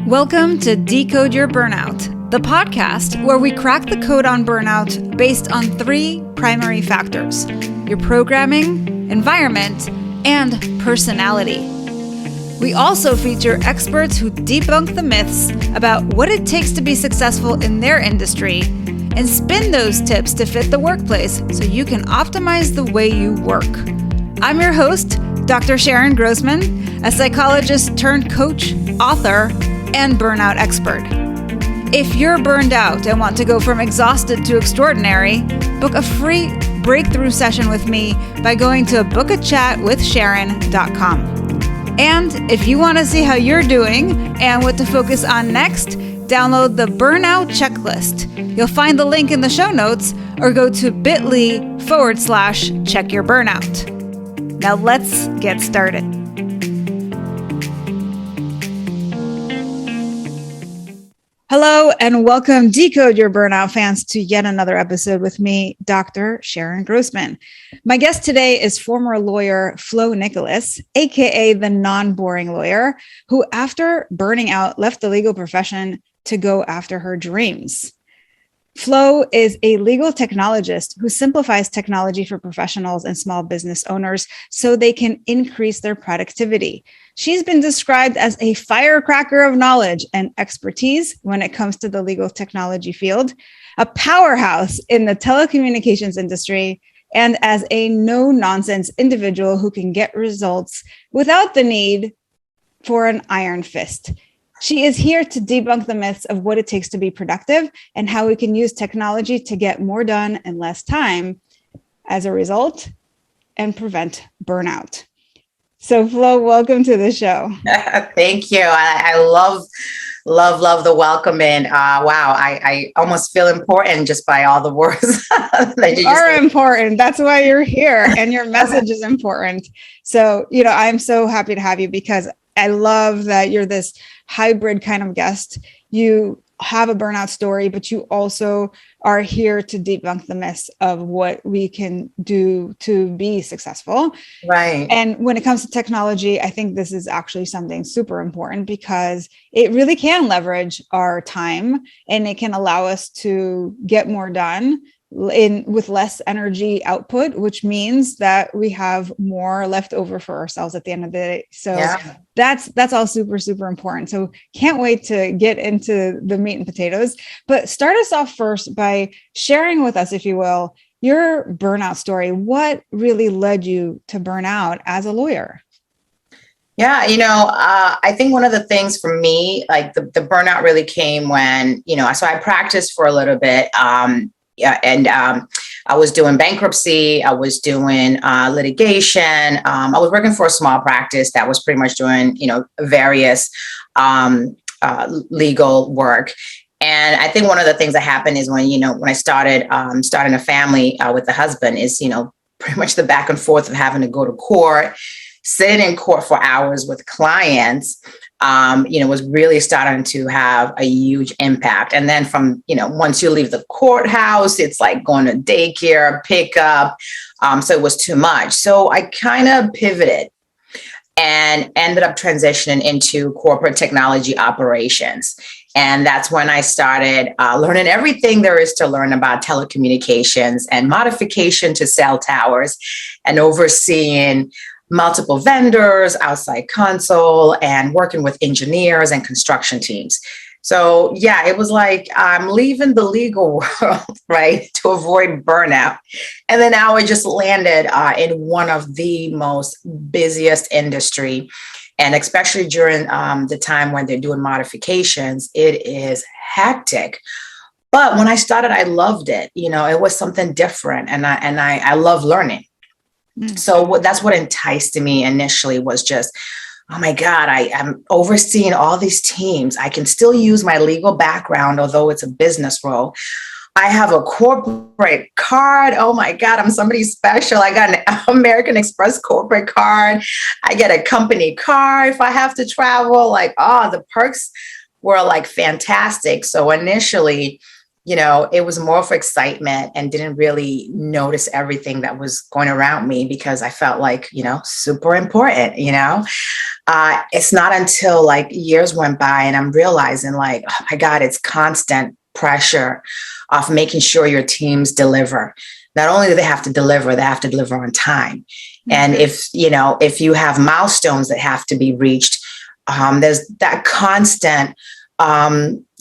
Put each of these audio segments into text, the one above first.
Welcome to Decode Your Burnout, the podcast where we crack the code on burnout based on three primary factors: your programming, environment, and personality. We also feature experts who debunk the myths about what it takes to be successful in their industry and spin those tips to fit the workplace so you can optimize the way you work. I'm your host, Dr. Sharon Grossman, a psychologist turned coach, author, and burnout expert. If you're burned out and want to go from exhausted to extraordinary, book a free breakthrough session with me by going to bookachatwithsharon.com. And if you want to see how you're doing and what to focus on next, download the Burnout Checklist. You'll find the link in the show notes or go to bit.ly/checkyourburnout. Now let's get started. Hello and welcome, Decode Your Burnout fans, to yet another episode with me, Dr. Sharon Grossman. My guest today is former lawyer Flo Nicolas, aka the non-boring lawyer, who after burning out left the legal profession to go after her dreams. Flo is a legal technologist who simplifies technology for professionals and small business owners so they can increase their productivity. She's been described as a firecracker of knowledge and expertise when it comes to the legal technology field, a powerhouse in the telecommunications industry, and as a no-nonsense individual who can get results without the need for an iron fist. She is here to debunk the myths of what it takes to be productive and how we can use technology to get more done in less time as a result and prevent burnout. So Flo, welcome to the show. Thank you. I love the welcome in. Wow, I almost feel important just by all the words that you are important. That's why you're here, and your message is important. So, I'm so happy to have you because I love that you're this hybrid kind of guest. You have a burnout story, but you also are here to debunk the myths of what we can do to be successful. Right. And when it comes to technology, I think this is actually something super important because it really can leverage our time and it can allow us to get more done with less energy output, which means that we have more left over for ourselves at the end of the day. So that's all super, super important. So can't wait to get into the meat and potatoes, but start us off first by sharing with us, if you will, your burnout story. What really led you to burn out as a lawyer? Yeah, I think one of the things for me, like the burnout really came when, so I practiced for a little bit. I was doing bankruptcy. I was doing litigation. I was working for a small practice that was pretty much doing, various legal work. And I think one of the things that happened is when I started starting a family with the husband is, pretty much the back and forth of having to go to court, sitting in court for hours with clients, was really starting to have a huge impact. And then from, once you leave the courthouse, it's like going to daycare, pickup. So it was too much. So I kind of pivoted and ended up transitioning into corporate technology operations. And that's when I started learning everything there is to learn about telecommunications and modification to cell towers and overseeing multiple vendors, outside console, and working with engineers and construction teams. So yeah, it was like I'm leaving the legal world, right, to avoid burnout. And then now I just landed in one of the most busiest industry. And especially during the time when they're doing modifications, it is hectic. But when I started, I loved it. It was something different, and I love learning. So that's what enticed me initially was just, oh my God, I'm overseeing all these teams. I can still use my legal background, although it's a business role. I have a corporate card. Oh my God, I'm somebody special. I got an American Express corporate card. I get a company car if I have to travel. The perks were fantastic. So initially, it was more for excitement and didn't really notice everything that was going around me because I felt super important, It's not until like years went by and I'm realizing like, oh my God, it's constant pressure of making sure your teams deliver. Not only do they have to deliver, they have to deliver on time. Mm-hmm. And if you have milestones that have to be reached, there's that constant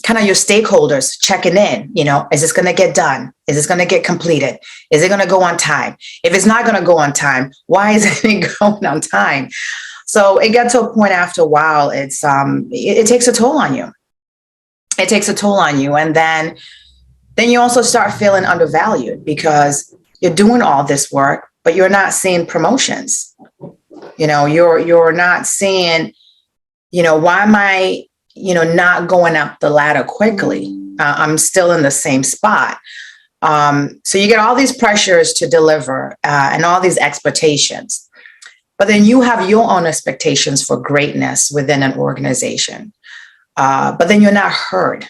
kind of your stakeholders checking in, is this going to get done? Is this going to get completed? Is it going to go on time? If it's not going to go on time, why isn't it going on time? So it got to a point after a while, it takes a toll on you. It takes a toll on you. And then you also start feeling undervalued because you're doing all this work, but you're not seeing promotions. You're not seeing, why am I, not going up the ladder quickly? I'm still in the same spot. So you get all these pressures to deliver and all these expectations, but then you have your own expectations for greatness within an organization. But then you're not heard,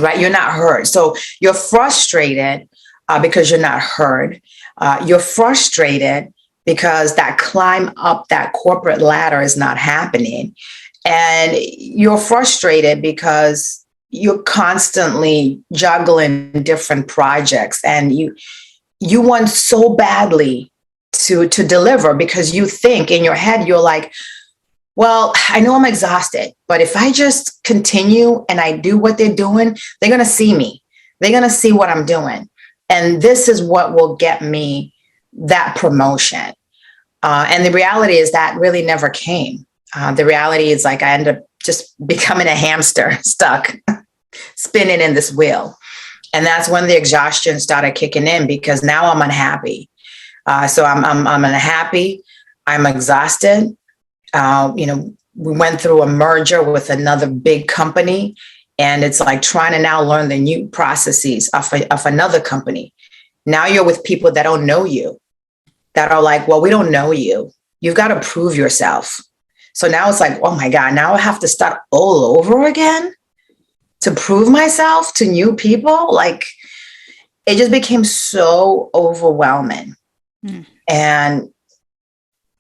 right? You're not heard. So you're frustrated because you're not heard. You're frustrated because that climb up that corporate ladder is not happening. And you're frustrated because you're constantly juggling different projects and you want so badly to deliver because you think in your head, you're like, well, I know I'm exhausted, but if I just continue and I do what they're doing, they're going to see me. They're going to see what I'm doing. And this is what will get me that promotion. And the reality is that really never came. The reality is like I ended up just becoming a hamster stuck, spinning in this wheel. And that's when the exhaustion started kicking in because now I'm unhappy. So I'm unhappy. I'm exhausted. We went through a merger with another big company, and it's like trying to now learn the new processes of another company. Now you're with people that don't know you, that are like, well, we don't know you. You've got to prove yourself. So now it's like, oh my God, now I have to start all over again to prove myself to new people. Like it just became so overwhelming. And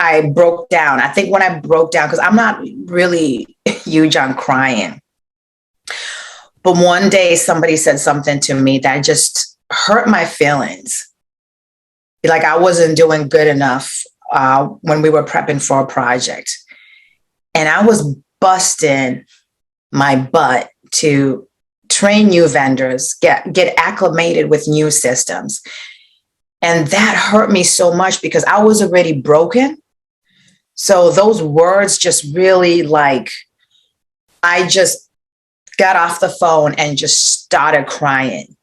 I broke down. I think when I broke down, because I'm not really huge on crying, but one day somebody said something to me that just hurt my feelings. Like I wasn't doing good enough when we were prepping for a project. And I was busting my butt to train new vendors, get acclimated with new systems. And that hurt me so much because I was already broken. So those words just really I just got off the phone and just started crying.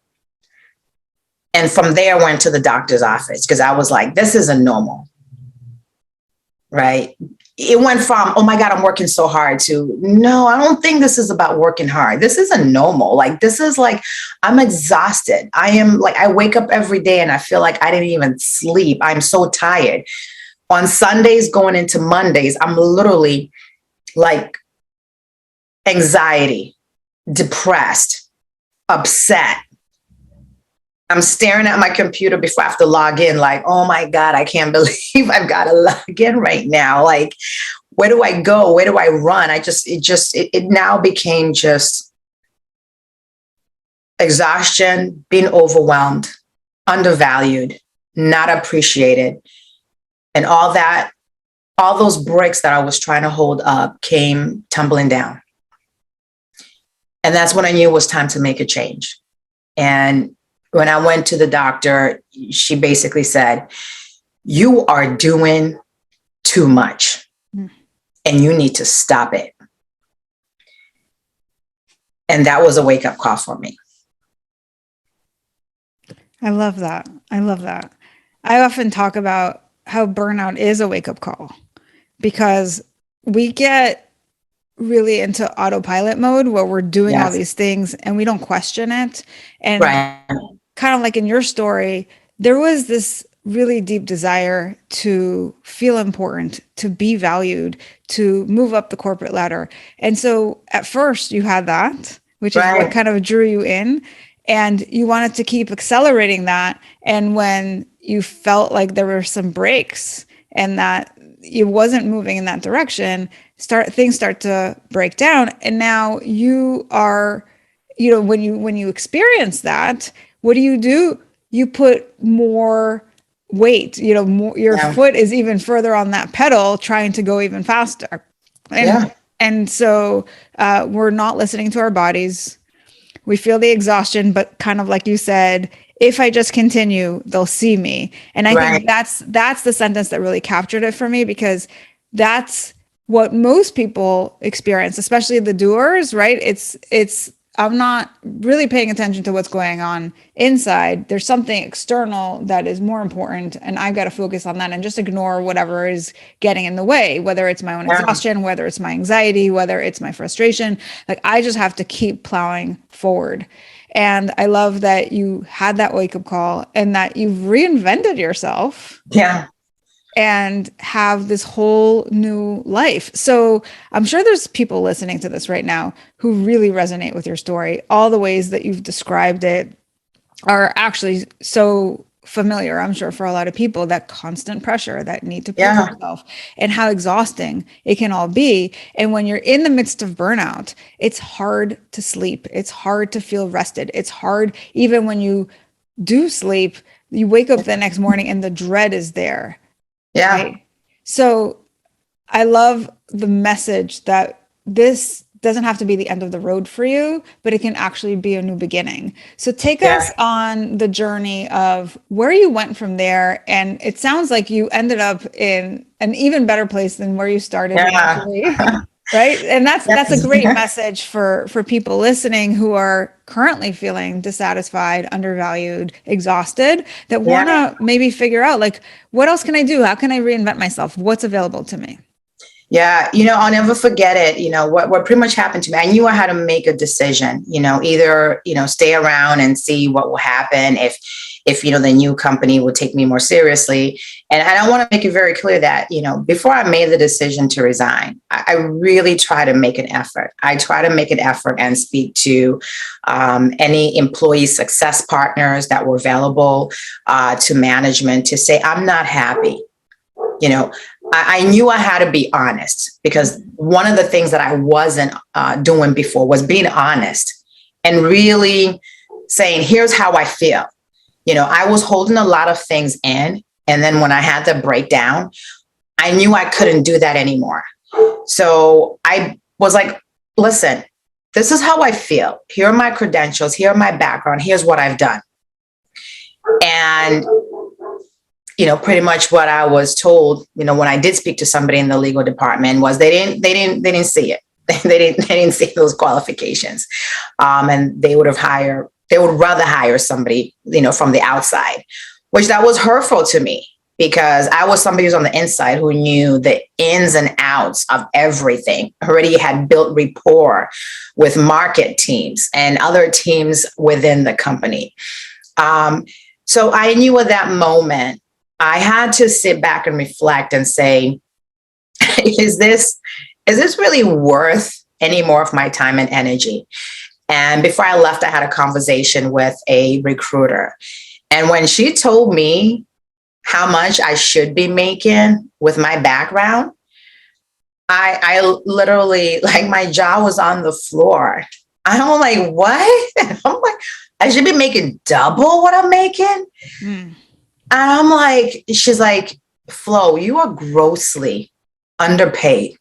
And from there, I went to the doctor's office because I was like, this isn't normal, right? It went from, oh my God, I'm working so hard to, no, I don't think this is about working hard. This isn't normal. This is I'm exhausted. I wake up every day and I feel like I didn't even sleep. I'm so tired. On Sundays going into Mondays, I'm literally anxiety, depressed, upset. I'm staring at my computer before I have to log in oh my God, I can't believe I've got to log in right now. Where do I go? Where do I run? It now became just exhaustion, being overwhelmed, undervalued, not appreciated. And all those bricks that I was trying to hold up came tumbling down. And that's when I knew it was time to make a change. And when I went to the doctor, she basically said, you are doing too much and you need to stop it. And that was a wake-up call for me. I love that. I often talk about how burnout is a wake-up call because we get really into autopilot mode where we're doing all these things and we don't question it. And kind of like in your story, there was this really deep desire to feel important, to be valued, to move up the corporate ladder. And so at first you had that, which is what kind of drew you in, and you wanted to keep accelerating that. And when you felt like there were some breaks and that it wasn't moving in that direction, things start to break down. And now you are, when you experience that, what do? You put more weight, more, your Yeah. foot is even further on that pedal, trying to go even faster. Yeah. And so we're not listening to our bodies. We feel the exhaustion, but kind of like you said, if I just continue, they'll see me. And I Right. think that's the sentence that really captured it for me, because that's what most people experience, especially the doers, right? It's I'm not really paying attention to what's going on inside. There's something external that is more important, and I've got to focus on that and just ignore whatever is getting in the way, whether it's my own Yeah. exhaustion, whether it's my anxiety, whether it's my frustration. Like, I just have to keep plowing forward. And I love that you had that wake up call and that you've reinvented yourself Yeah. and have this whole new life. So I'm sure there's people listening to this right now who really resonate with your story. All the ways that you've described it are actually so familiar, I'm sure, for a lot of people, that constant pressure, that need to prove Yeah. yourself, and how exhausting it can all be. And when you're in the midst of burnout, it's hard to sleep. It's hard to feel rested. It's hard, even when you do sleep, you wake up the next morning and the dread is there. Yeah. Right. So I love the message that this doesn't have to be the end of the road for you, but it can actually be a new beginning. So take us Yeah. on the journey of where you went from there. And it sounds like you ended up in an even better place than where you started Yeah. initially. Right. And that's a great message for people listening who are currently feeling dissatisfied, undervalued, exhausted, that want Yeah. to maybe figure out, like, what else can I do? How can I reinvent myself? What's available to me? Yeah, I'll never forget it. What pretty much happened to me. I knew I had to make a decision, either, stay around and see what will happen if the new company will take me more seriously. And I want to make it very clear that, before I made the decision to resign, I really try to make an effort. I try to make an effort and speak to any employee success partners that were available, to management, to say, I'm not happy. I knew I had to be honest, because one of the things that I wasn't doing before was being honest and really saying, here's how I feel. I was holding a lot of things in. And then when I had the breakdown, I knew I couldn't do that anymore. So I was like, listen, this is how I feel. Here are my credentials. Here are my background. Here's what I've done. And pretty much what I was told, when I did speak to somebody in the legal department, was they didn't see it. They didn't see those qualifications. And they would rather hire somebody, from the outside, which that was hurtful to me, because I was somebody who's on the inside who knew the ins and outs of everything, already had built rapport with market teams and other teams within the company. So I knew at that moment, I had to sit back and reflect and say, is this really worth any more of my time and energy? And before I left, I had a conversation with a recruiter. And when she told me how much I should be making with my background, I literally, like, my jaw was on the floor. I'm like, what? I'm like, I should be making double what I'm making? And I'm like, she's like, Flo, you are grossly underpaid.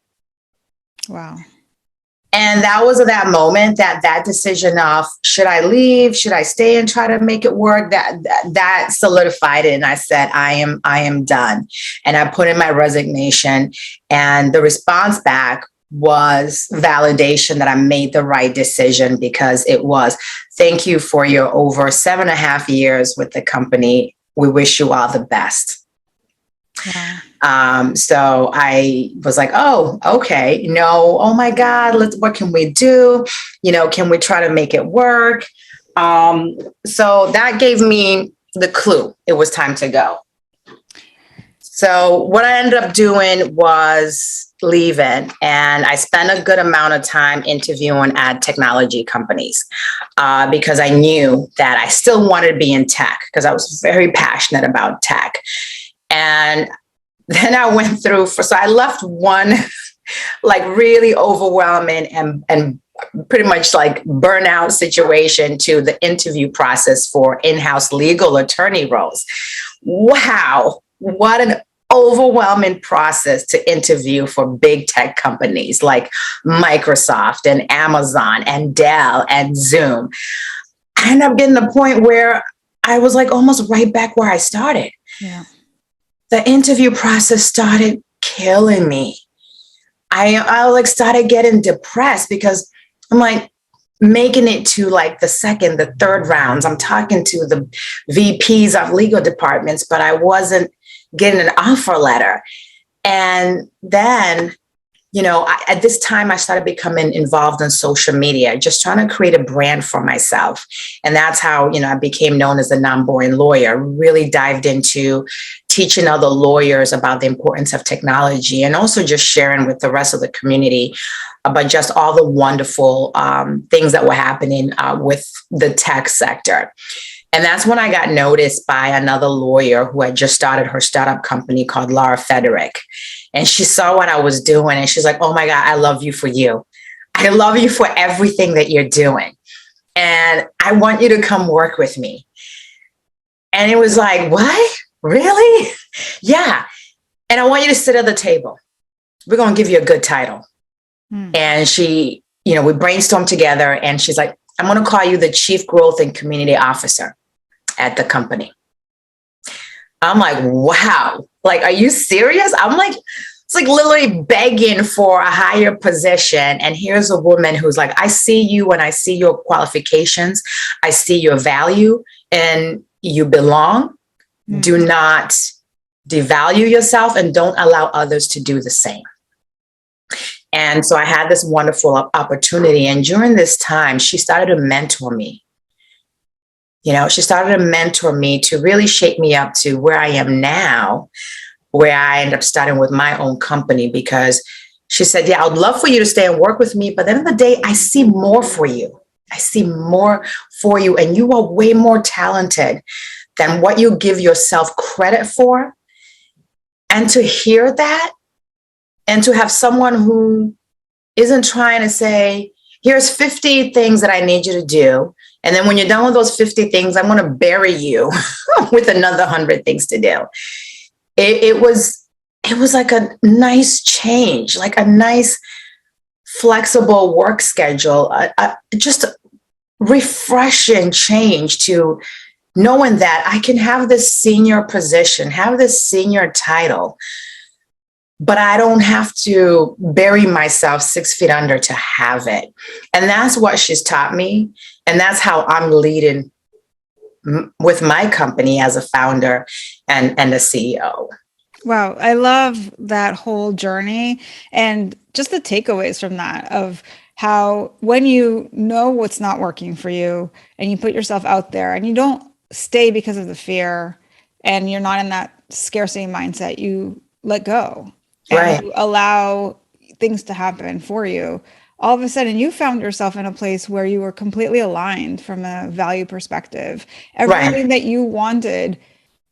Wow. And that was at that moment, that decision of, should I leave? Should I stay and try to make it work? That solidified it. And I said, I am done. And I put in my resignation, and the response back was validation that I made the right decision, because it was, thank you for your over 7.5 years with the company. We wish you all the best. Wow. So I was like, oh, okay. No, oh my God, what can we do? Can we try to make it work? So that gave me the clue. It was time to go. So what I ended up doing was leaving, and I spent a good amount of time interviewing at technology companies, because I knew that I still wanted to be in tech, because I was very passionate about tech. And then I went through so I left one like really overwhelming and pretty much like burnout situation to the interview process for in-house legal attorney roles. Wow, what an overwhelming process to interview for big tech companies like Microsoft and Amazon and Dell and Zoom. I ended up getting to the point where I was like almost right back where I started. Yeah. The interview process started killing me. I like started getting depressed because I'm like making it to like the second, the third rounds. I'm talking to the VPs of legal departments, but I wasn't getting an offer letter. And then, at this time I started becoming involved in social media, just trying to create a brand for myself. And that's how, I became known as a non-boring lawyer, really dived into teaching other lawyers about the importance of technology and also just sharing with the rest of the community about just all the wonderful things that were happening with the tech sector. And that's when I got noticed by another lawyer who had just started her startup company called Laura Frederick. And she saw what I was doing and she's like, oh my God, I love you for you. I love you for everything that you're doing. And I want you to come work with me. And it was like, what? Really? Yeah. And I want you to sit at the table. We're going to give you a good title. And she, we brainstormed together and she's like, I'm going to call you the Chief Growth and Community Officer at the company. I'm like, wow, like, are you serious? I'm like, it's like literally begging for a higher position. And here's a woman who's like, I see you and I see your qualifications. I see your value and you belong. Mm-hmm. Do not devalue yourself and don't allow others to do the same. And so I had this wonderful opportunity. And during this time, she started to mentor me. She started to mentor me to really shape me up to where I am now, where I ended up starting with my own company, because she said, yeah, I would love for you to stay and work with me. But at the end of the day, I see more for you. I see more for you. And you are way more talented than what you give yourself credit for. And to hear that, and to have someone who isn't trying to say, here's 50 things that I need you to do. And then when you're done with those 50 things, I'm going to bury you with another 100 things to do. It was like a nice change, like a nice flexible work schedule, just a refreshing change to knowing that I can have this senior position, have this senior title, but I don't have to bury myself 6 feet under to have it. And that's what she's taught me. And that's how I'm leading with my company as a founder and a CEO. Wow. I love that whole journey and just the takeaways from that of how when you know what's not working for you and you put yourself out there and you don't stay because of the fear and you're not in that scarcity mindset, you let go. And you allow things to happen for you. All of a sudden, you found yourself in a place where you were completely aligned from a value perspective. Everything that you wanted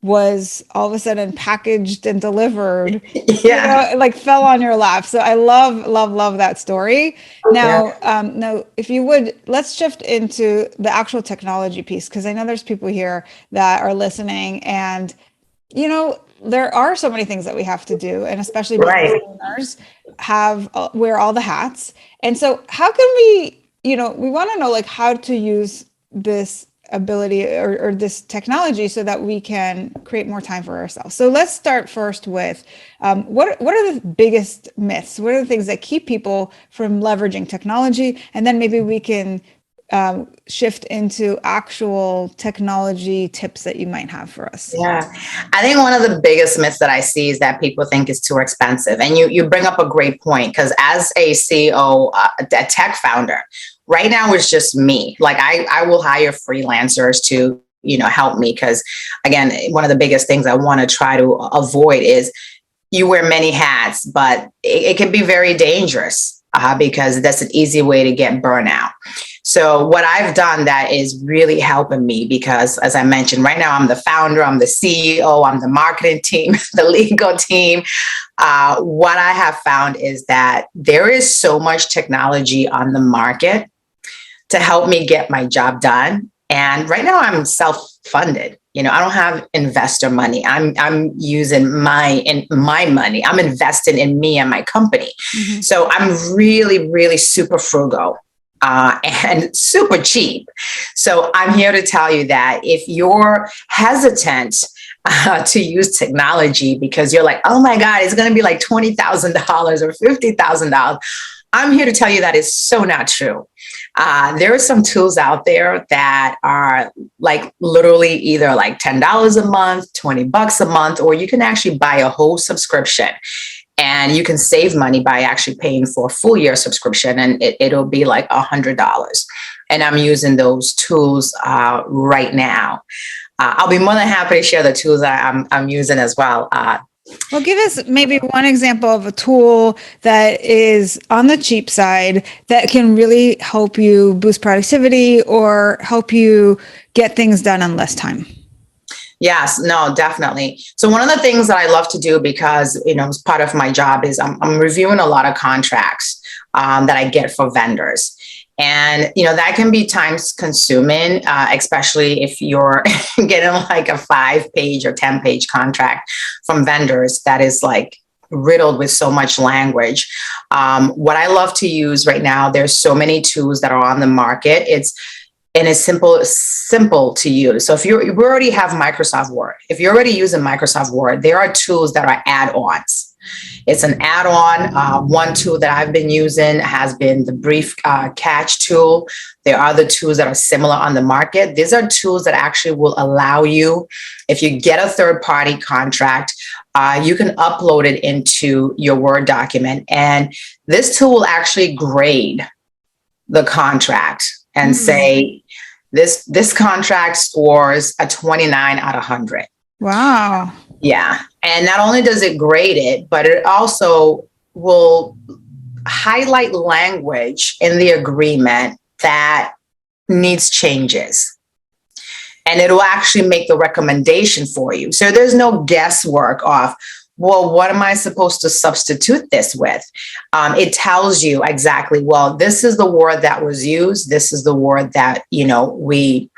was all of a sudden packaged and delivered. Yeah, like fell on your lap. So I love that story. Now, now, if you would, let's shift into the actual technology piece, because I know there's people here that are listening and there are so many things that we have to do, and especially business owners wear all the hats. And so how can we, we want to know like how to use this ability or this technology so that we can create more time for ourselves. So let's start first with what are the biggest myths? What are the things that keep people from leveraging technology? And then maybe we can shift into actual technology tips that you might have for us. Yeah, I think one of the biggest myths that I see is that people think it's too expensive. And you bring up a great point, because as a CEO, a tech founder, right now it's just me. Like I will hire freelancers to, help me. Because again, one of the biggest things I want to try to avoid is you wear many hats, but it can be very dangerous because that's an easy way to get burnout. So what I've done that is really helping me, because as I mentioned, right now I'm the founder, I'm the CEO, I'm the marketing team, the legal team. What I have found is that there is so much technology on the market to help me get my job done. And right now I'm self-funded. I don't have investor money. I'm using my money. I'm investing in me and my company. Mm-hmm. So I'm really, really super frugal. And super cheap. So I'm here to tell you that if you're hesitant to use technology because you're like, oh my God, it's going to be like $20,000 or $50,000. I'm here to tell you that is so not true. There are some tools out there that are like literally either like $10 a month, $20 a month, or you can actually buy a whole subscription. And you can save money by actually paying for a full year subscription, and it'll be like $100. And I'm using those tools right now. I'll be more than happy to share the tools that I'm using as well. Well, give us maybe one example of a tool that is on the cheap side that can really help you boost productivity or help you get things done in less time. Yes, no, definitely. So one of the things that I love to do, because, as part of my job, is I'm reviewing a lot of contracts that I get for vendors. And, that can be time consuming, especially if you're getting like a 5-page or 10-page contract from vendors that is like riddled with so much language. What I love to use right now, there's so many tools that are on the market. It's simple to use. So if you already have Microsoft Word, if you're already using Microsoft Word, there are tools that are add-ons. It's an add-on. One tool that I've been using has been the brief catch tool. There are other tools that are similar on the market. These are tools that actually will allow you, if you get a third-party contract, you can upload it into your Word document. And this tool will actually grade the contract and say, this contract scores a 29 out of 100. Wow. Yeah. And not only does it grade it, but it also will highlight language in the agreement that needs changes. And it will actually make the recommendation for you. So there's no guesswork of, well, what am I supposed to substitute this with? It tells you exactly, well, this is the word that was used. This is the word that, we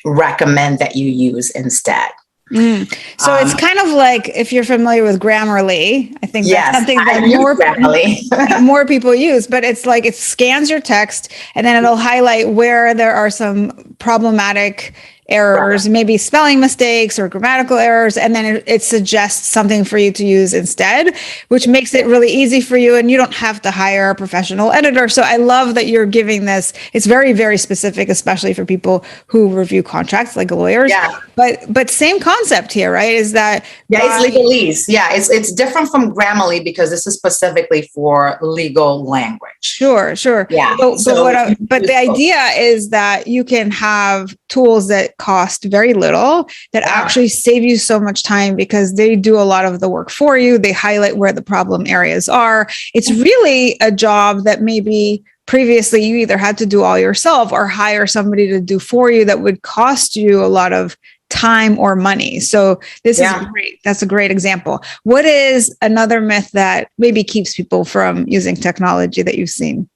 recommend that you use instead. So it's kind of like, if you're familiar with Grammarly, I think that's something that more people use, but it's like it scans your text and then it'll highlight where there are some problematic errors, maybe spelling mistakes or grammatical errors, and then it suggests something for you to use instead, which makes it really easy for you, and you don't have to hire a professional editor. So I love that you're giving this. It's very, very specific, especially for people who review contracts like lawyers. Yeah. But same concept here, right? Is that it's legalese. Yeah, it's different from Grammarly because this is specifically for legal language. Sure. Yeah. But the idea is that you can have tools that cost very little that actually save you so much time because they do a lot of the work for you. They highlight where the problem areas are. It's really a job that maybe previously you either had to do all yourself or hire somebody to do for you that would cost you a lot of time or money. So this is great. That's a great example. What is another myth that maybe keeps people from using technology that you've seen?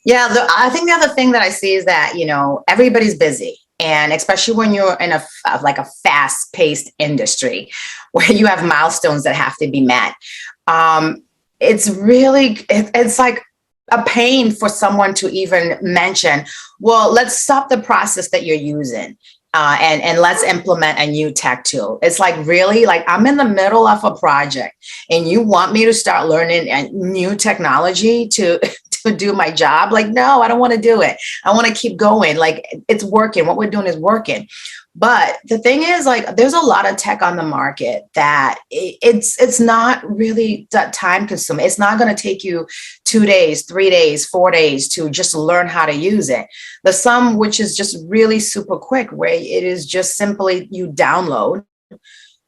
Yeah, I think the other thing that I see is that, everybody's busy. And especially when you're in a fast-paced industry where you have milestones that have to be met, it's like a pain for someone to even mention, well, let's stop the process that you're using and let's implement a new tech tool. It's like, really? Like, I'm in the middle of a project and you want me to start learning a new technology to do my job? Like, no, I don't want to do it. I want to keep going. Like, it's working. What we're doing is working. But the thing is, like, there's a lot of tech on the market that it's not really that time consuming. It's not going to take you 2 days, 3 days, 4 days to just learn how to use it. The some, which is just really super quick, where it is just simply you download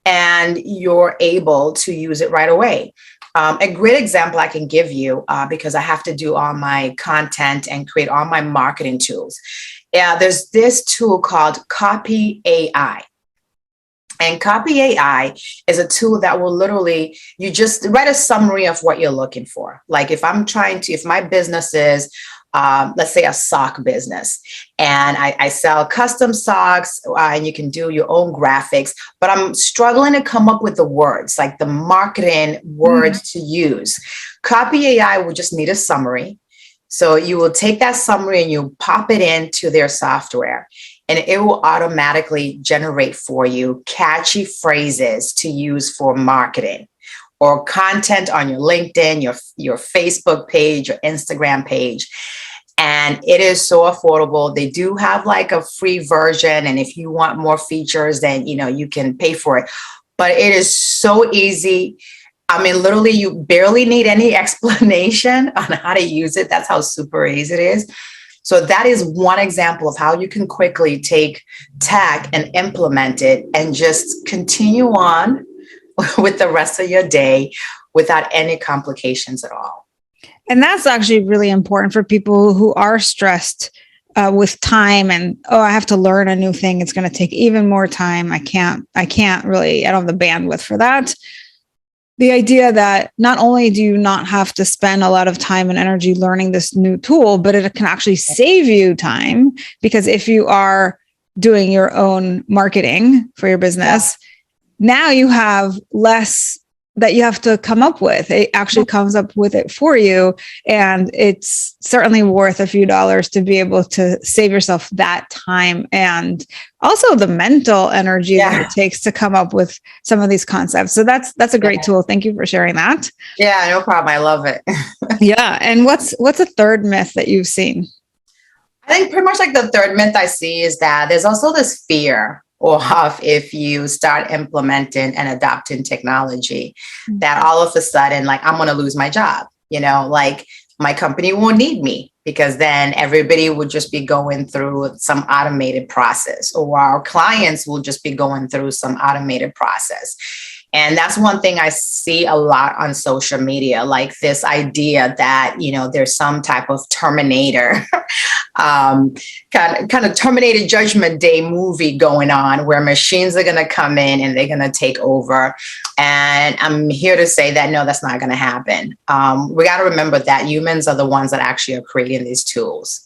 and you're able to use it right away. A great example I can give you, because I have to do all my content and create all my marketing tools. There's this tool called Copy AI. And Copy AI is a tool that will literally, you just write a summary of what you're looking for. Like if my business is, let's say a sock business, and I sell custom socks, and you can do your own graphics, but I'm struggling to come up with the words, like the marketing words to use. Copy AI will just need a summary. So you will take that summary and you pop it into their software, and it will automatically generate for you catchy phrases to use for marketing or content on your LinkedIn, your Facebook page, your Instagram page. And it is so affordable. They do have like a free version. And if you want more features, then, you can pay for it. But it is so easy. I mean, literally, you barely need any explanation on how to use it. That's how super easy it is. So that is one example of how you can quickly take tech and implement it and just continue on with the rest of your day without any complications at all. And that's actually really important for people who are stressed with time and, I have to learn a new thing. It's going to take even more time. I don't have the bandwidth for that. The idea that not only do you not have to spend a lot of time and energy learning this new tool, but it can actually save you time, because if you are doing your own marketing for your business, now you have less that you have to come up with. It actually comes up with it for you. And it's certainly worth a few dollars to be able to save yourself that time and also the mental energy that it takes to come up with some of these concepts. So that's a great tool. Thank you for sharing that. Yeah, no problem. I love it. Yeah. And what's a third myth that you've seen? I think pretty much like the third myth I see is that there's also this fear of if you start implementing and adopting technology, that all of a sudden, like, I'm going to lose my job, like my company won't need me, because then everybody would just be going through some automated process, or our clients will just be going through some automated process. And that's one thing I see a lot on social media, like this idea that, there's some type of Terminator, kind of Terminator Judgment Day movie going on, where machines are going to come in and they're going to take over. And I'm here to say that, no, that's not going to happen. We got to remember that humans are the ones that actually are creating these tools.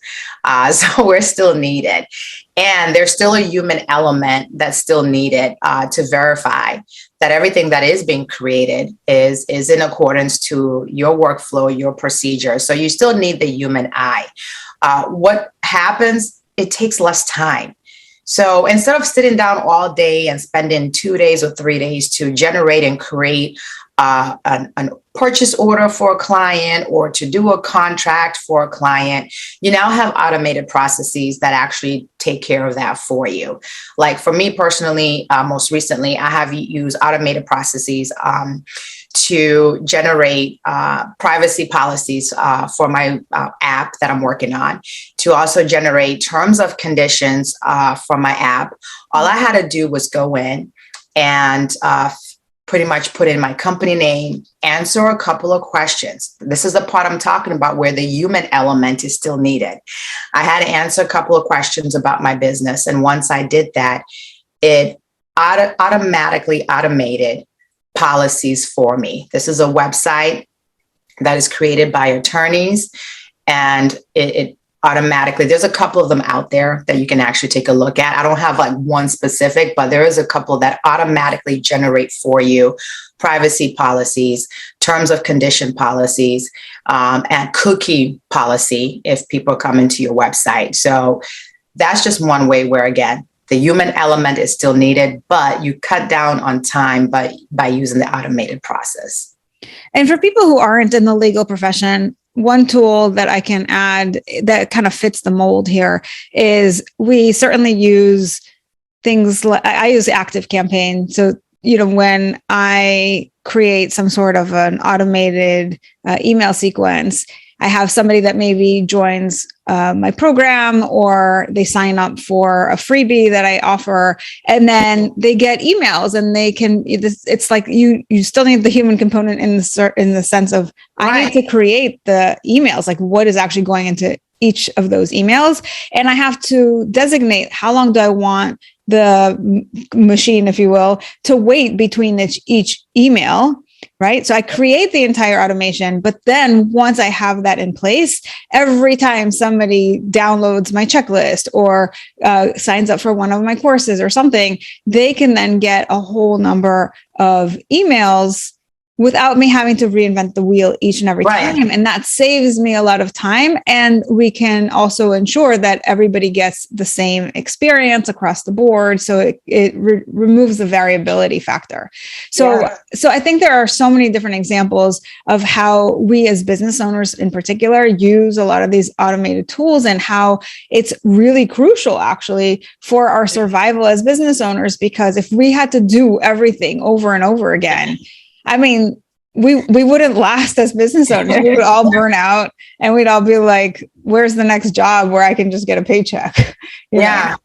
So we're still needed. And there's still a human element that's still needed to verify that everything that is being created is in accordance to your workflow, your procedure. So you still need the human eye. What happens, it takes less time. So instead of sitting down all day and spending 2 days or 3 days to generate and create an purchase order for a client, or to do a contract for a client, you now have automated processes that actually take care of that for you. Like for me personally, most recently, I have used automated processes to generate privacy policies for my app that I'm working on, to also generate terms of conditions for my app. All I had to do was go in and pretty much put in my company name, answer a couple of questions. This is the part I'm talking about where the human element is still needed. I had to answer a couple of questions about my business. And once I did that, it automatically automated policies for me. This is a website that is created by attorneys, and it automatically, there's a couple of them out there that you can actually take a look at. I don't have like one specific, but there is a couple that automatically generate for you privacy policies, terms of condition policies, and cookie policy if people come into your website. So that's just one way where, again, the human element is still needed, but you cut down on time by using the automated process. And for people who aren't in the legal profession, one tool that I can add that kind of fits the mold here is we certainly use things like, I use ActiveCampaign. So when I create some sort of an automated email sequence, I have somebody that maybe joins my program, or they sign up for a freebie that I offer, and then they get emails, and they can. It's like you still need the human component in the sense of I need to create the emails, like what is actually going into each of those emails, and I have to designate how long do I want the machine, if you will, to wait between each email. Right. So I create the entire automation, but then once I have that in place, every time somebody downloads my checklist or signs up for one of my courses or something, they can then get a whole number of emails without me having to reinvent the wheel each and every time. And that saves me a lot of time. And we can also ensure that everybody gets the same experience across the board. So it removes the variability factor. So I think there are so many different examples of how we as business owners in particular use a lot of these automated tools, and how it's really crucial actually for our survival as business owners, because if we had to do everything over and over again, I mean, we wouldn't last as business owners. We would all burn out, and we'd all be like, where's the next job where I can just get a paycheck? Yeah.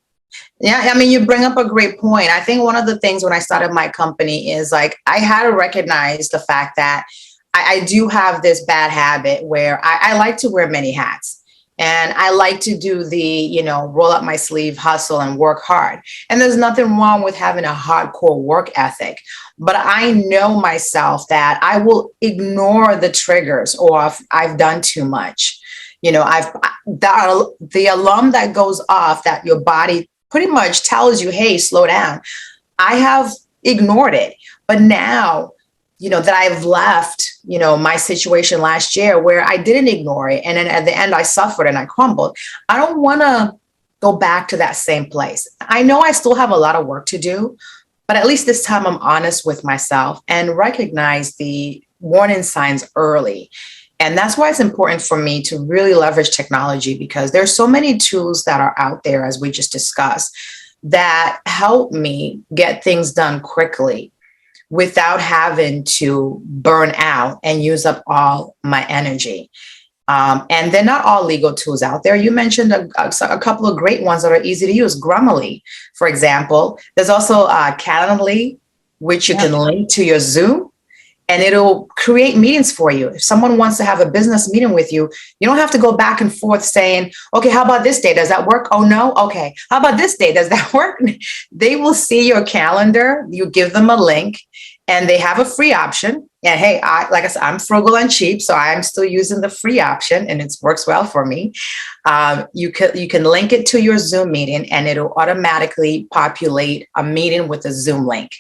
I mean, you bring up a great point. I think one of the things when I started my company is like, I had to recognize the fact that I do have this bad habit where I like to wear many hats. And I like to do the, roll up my sleeve, hustle and work hard. And there's nothing wrong with having a hardcore work ethic. But I know myself that I will ignore the triggers, or if I've done too much. The alarm that goes off that your body pretty much tells you, hey, slow down. I have ignored it. But now, that I've left, my situation last year where I didn't ignore it. And then at the end, I suffered and I crumbled. I don't want to go back to that same place. I know I still have a lot of work to do, but at least this time I'm honest with myself and recognize the warning signs early. And that's why it's important for me to really leverage technology, because there's so many tools that are out there, as we just discussed, that help me get things done quickly without having to burn out and use up all my energy. And they're not all legal tools out there. You mentioned a couple of great ones that are easy to use. Grammarly, for example. There's also Calendly, which you can link to your Zoom, and it'll create meetings for you. If someone wants to have a business meeting with you, you don't have to go back and forth saying, okay, how about this day? Does that work? Oh, no. Okay. How about this day? Does that work? They will see your calendar. You give them a link, and they have a free option. And hey, like I said, I'm frugal and cheap, so I'm still using the free option, and it works well for me. You can link it to your Zoom meeting, and it'll automatically populate a meeting with a Zoom link.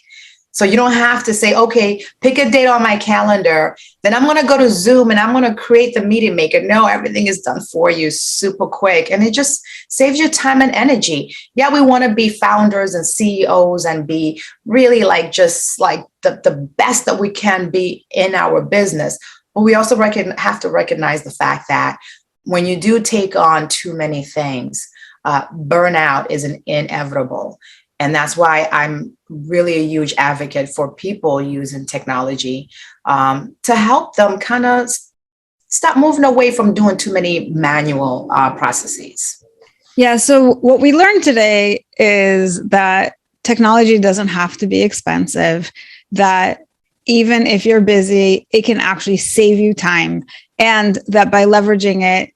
So you don't have to say, okay, pick a date on my calendar, then I'm going to go to Zoom and I'm going to create the meeting maker. No, everything is done for you super quick. And it just saves you time and energy. Yeah, we want to be founders and CEOs and be really just the best that we can be in our business. But we also have to recognize the fact that when you do take on too many things, burnout is inevitable. And that's why I'm really a huge advocate for people using technology to help them kind of stop moving away from doing too many manual processes. Yeah. So what we learned today is that technology doesn't have to be expensive, that even if you're busy, it can actually save you time, and that by leveraging it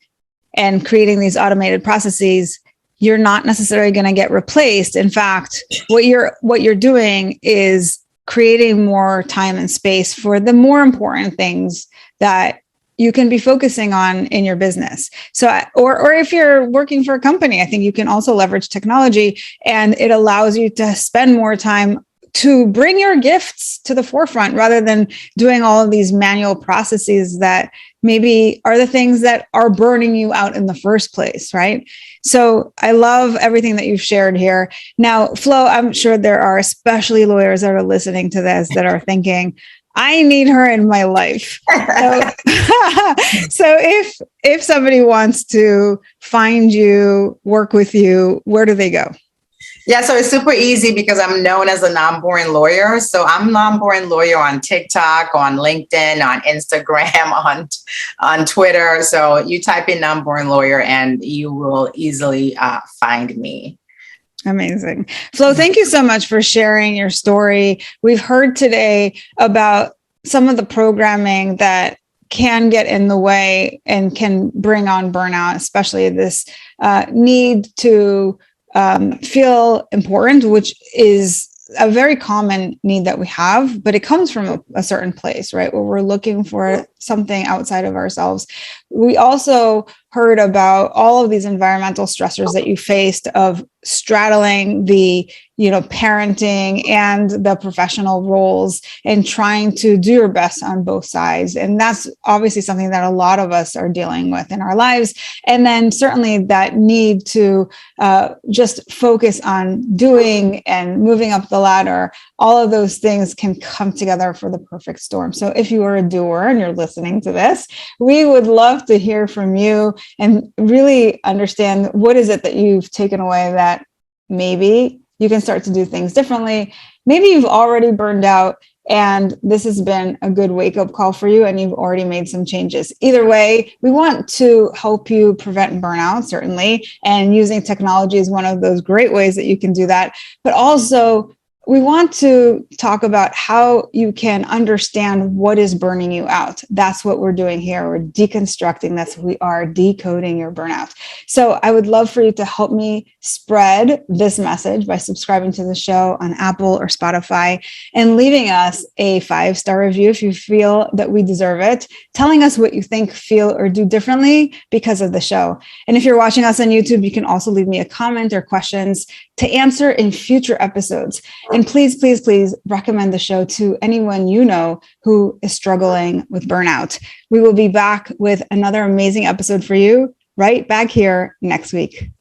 and creating these automated processes, you're not necessarily going to get replaced. In fact, what you're doing is creating more time and space for the more important things that you can be focusing on in your business. So, or if you're working for a company, I think you can also leverage technology, and it allows you to spend more time to bring your gifts to the forefront rather than doing all of these manual processes that maybe are the things that are burning you out in the first place, right? So I love everything that you've shared here. Now, Flo, I'm sure there are especially lawyers that are listening to this that are thinking, I need her in my life. So if somebody wants to find you, work with you, where do they go? Yeah, so it's super easy because I'm known as a non-boring lawyer. So I'm non-boring lawyer on TikTok, on LinkedIn, on Instagram, on Twitter. So you type in non-boring lawyer and you will easily find me. Amazing. Flo, thank you so much for sharing your story. We've heard today about some of the programming that can get in the way and can bring on burnout, especially this need to feel important, which is a very common need that we have, but it comes from a certain place, right? Where we're looking for something outside of ourselves. We also heard about all of these environmental stressors that you faced of straddling the, parenting and the professional roles and trying to do your best on both sides. And that's obviously something that a lot of us are dealing with in our lives. And then certainly that need to just focus on doing and moving up the ladder. All of those things can come together for the perfect storm. So if you are a doer and you're listening to this, we would love to hear from you and really understand what is it that you've taken away that maybe you can start to do things differently. Maybe you've already burned out and this has been a good wake-up call for you and you've already made some changes. Either way, we want to help you prevent burnout, certainly, and using technology is one of those great ways that you can do that. But also, we want to talk about how you can understand what is burning you out. That's what we're doing here. We're deconstructing. That's what we are, decoding your burnout. So I would love for you to help me spread this message by subscribing to the show on Apple or Spotify and leaving us a 5-star review if you feel that we deserve it, telling us what you think, feel, or do differently because of the show. And if you're watching us on YouTube, you can also leave me a comment or questions to answer in future episodes. And please, please, please recommend the show to anyone you know who is struggling with burnout. We will be back with another amazing episode for you right back here next week.